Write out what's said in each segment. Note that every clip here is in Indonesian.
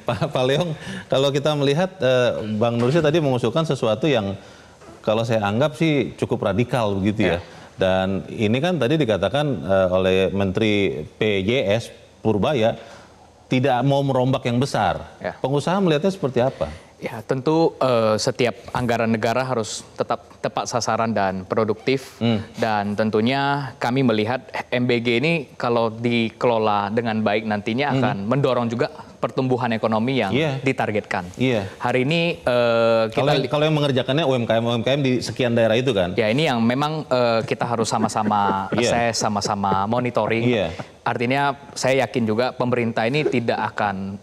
Pak Leong, kalau kita melihat Bang Nursi tadi mengusulkan sesuatu yang kalau saya anggap sih cukup radikal begitu ya. Dan ini kan tadi dikatakan oleh Menteri PJS Purbaya tidak mau merombak yang besar. Pengusaha melihatnya seperti apa? Ya, tentu setiap anggaran negara harus tetap tepat sasaran dan produktif. Dan tentunya kami melihat MBG ini kalau dikelola dengan baik nantinya akan mendorong juga pertumbuhan ekonomi yang ditargetkan. Hari ini kalau yang mengerjakannya UMKM di sekian daerah itu kan? Ya, ini yang memang kita harus sama-sama assess, sama-sama monitoring. Artinya saya yakin juga pemerintah ini tidak akan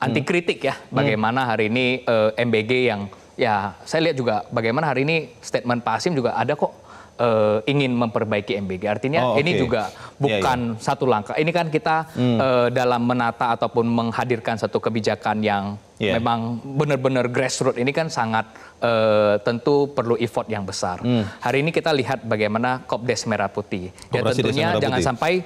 anti kritik ya, bagaimana hari ini MBG yang ya saya lihat juga bagaimana hari ini statement Pak Hasim juga ada kok ingin memperbaiki MBG. Artinya ini juga bukan satu langkah. Ini kan kita dalam menata ataupun menghadirkan satu kebijakan yang memang benar-benar grassroots ini kan sangat tentu perlu effort yang besar. Hari ini kita lihat bagaimana Kopdes Merah Putih. Ya tentunya jangan sampai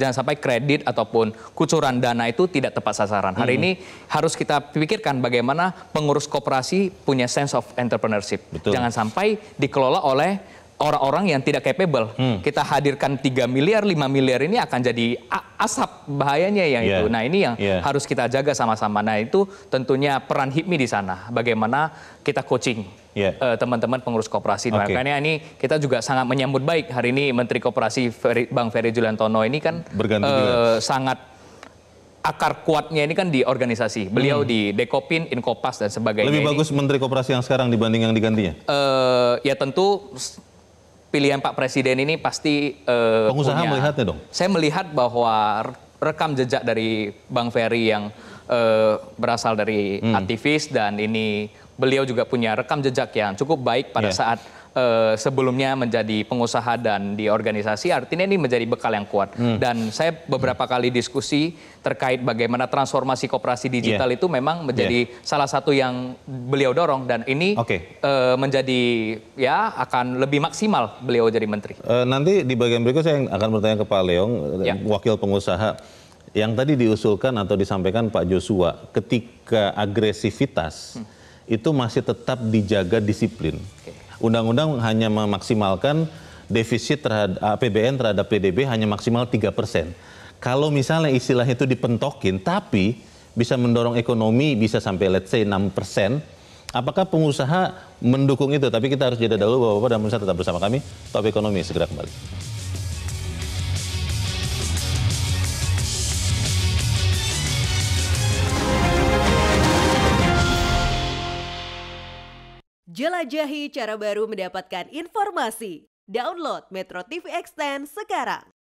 jangan sampai kredit ataupun kucuran dana itu tidak tepat sasaran. Hari ini harus kita pikirkan bagaimana pengurus koperasi punya sense of entrepreneurship. Jangan sampai dikelola oleh orang-orang yang tidak capable. Kita hadirkan 3 miliar, 5 miliar ini akan jadi asap bahayanya yang itu. Nah ini yang harus kita jaga sama-sama. Nah itu tentunya peran HIPMI di sana. Bagaimana kita coaching teman-teman pengurus koperasi. Makanya ini kita juga sangat menyambut baik hari ini Menteri Koperasi Bang Ferry Juliantono ini kan sangat akar kuatnya ini kan di organisasi. Beliau di Dekopin, Inkopas dan sebagainya. Lebih bagus Menteri Koperasi yang sekarang dibanding yang digantinya? Ya tentu pilihan Pak Presiden ini pasti pengusaha melihatnya dong? Saya melihat bahwa rekam jejak dari Bang Ferry yang berasal dari aktivis dan ini beliau juga punya rekam jejak yang cukup baik pada saat sebelumnya menjadi pengusaha dan di organisasi, artinya ini menjadi bekal yang kuat. Dan saya beberapa kali diskusi terkait bagaimana transformasi koperasi digital itu memang menjadi salah satu yang beliau dorong dan ini menjadi ya akan lebih maksimal beliau jadi menteri. Nanti di bagian berikut saya akan bertanya ke Pak Leong, wakil pengusaha. Yang tadi diusulkan atau disampaikan Pak Joshua, ketika agresivitas itu masih tetap dijaga disiplin. Undang-undang hanya memaksimalkan defisit terhadap APBN terhadap PDB hanya maksimal 3%. Kalau misalnya istilah itu dipentokin, tapi bisa mendorong ekonomi bisa sampai let's say 6%, apakah pengusaha mendukung itu? Tapi kita harus jeda dahulu, Bapak-Bapak dan pemirsa tetap bersama kami. Top Ekonomi segera kembali. Jelajahi cara baru mendapatkan informasi. Download Metro TV Extend sekarang.